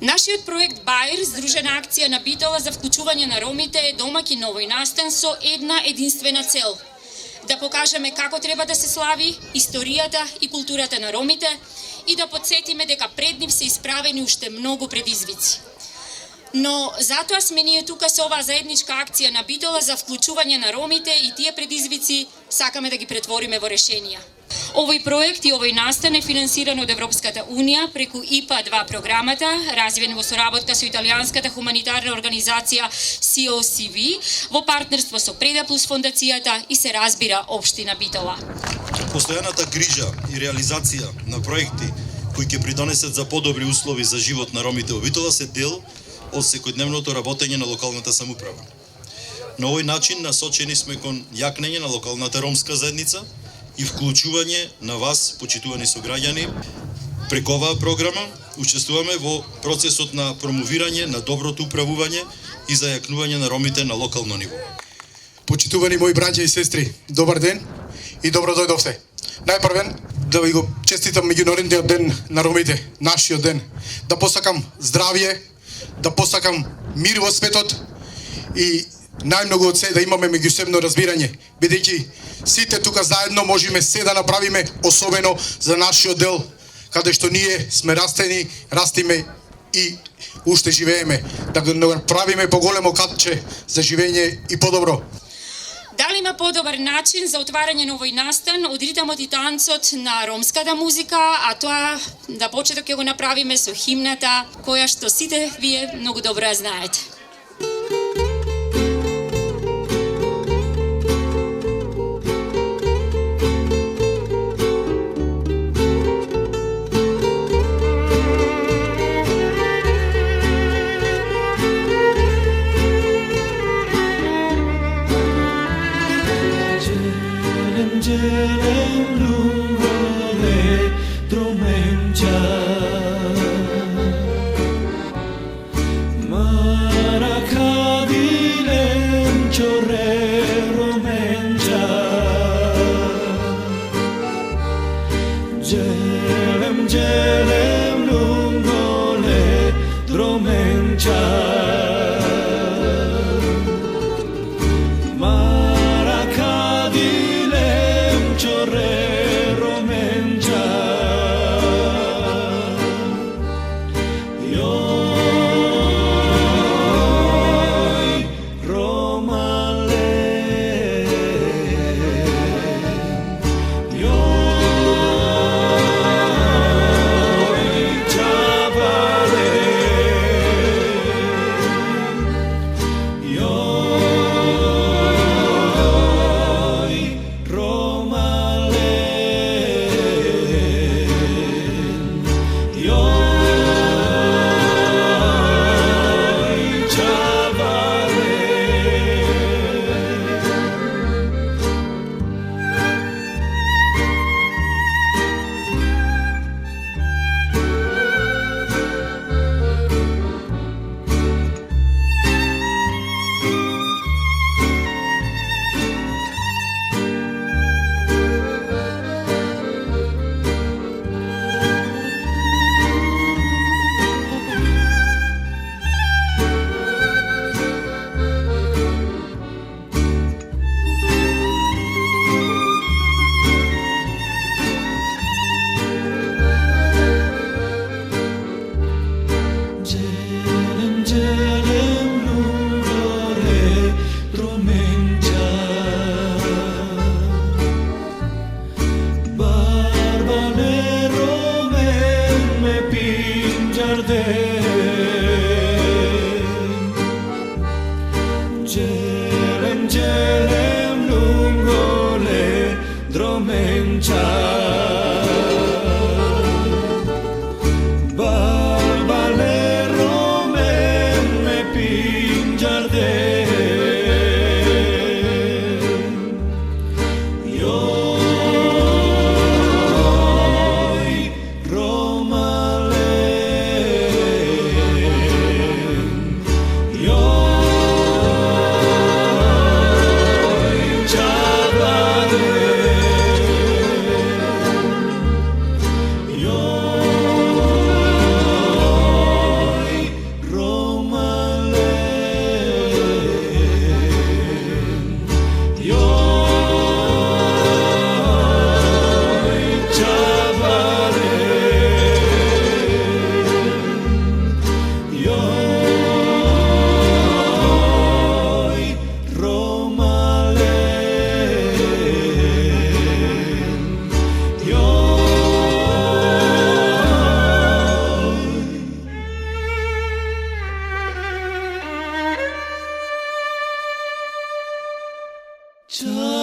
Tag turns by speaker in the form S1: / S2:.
S1: Нашиот проект БАИР, здружена акција на Битола за вклучување на ромите, е домаќин на овој настан со една единствена цел: да покажеме како треба да се слави историјата и културата на ромите и да подсетиме дека пред нив се исправени уште многу предизвици. Но затоа сме ние тука со оваа заедничка акција на Битола за вклучување на ромите и тие предизвици сакаме да ги претвориме во решенија. Овој проект и овој настан е финансиран од Европската Унија преку IPA-2 програмата, развиен во соработка со италијанската хуманитарна организација COCV, во партнерство со Предаплус фондацијата и се разбира Општина Битола.
S2: Постојаната грижа и реализација на проекти кои ќе придонесат за подобри услови за живот на ромите во Битола се дел од секојдневното работење на локалната самоуправа. На овој начин насочени сме кон јакнење на локалната ромска заедница и вклучување на вас, почитувани сограѓани. Преку оваа програма учествуваме во процесот на промовирање на доброто управување и зајакнување на ромите на локално ниво.
S3: Почитувани мои браќа и сестри, добар ден и добро дојдовте. Најпрвен да ви го честитам меѓународниот ден на ромите, нашиот ден. Да посакам здравје, да посакам мир во светот и најмногу од се да имаме меѓусебно разбирање, бидејќи сите тука заедно можеме се да направиме, особено за нашиот дел, каде што ние сме растени, растиме и уште живееме, да го направиме поголемо катче за живење и подобро.
S1: Дали има подобар начин за отварање на овој настан од ритмот и танцот на ромската музика, а тоа да почеток ќе го направиме со химната, која што сите вие многу добро ја знаете.
S4: Just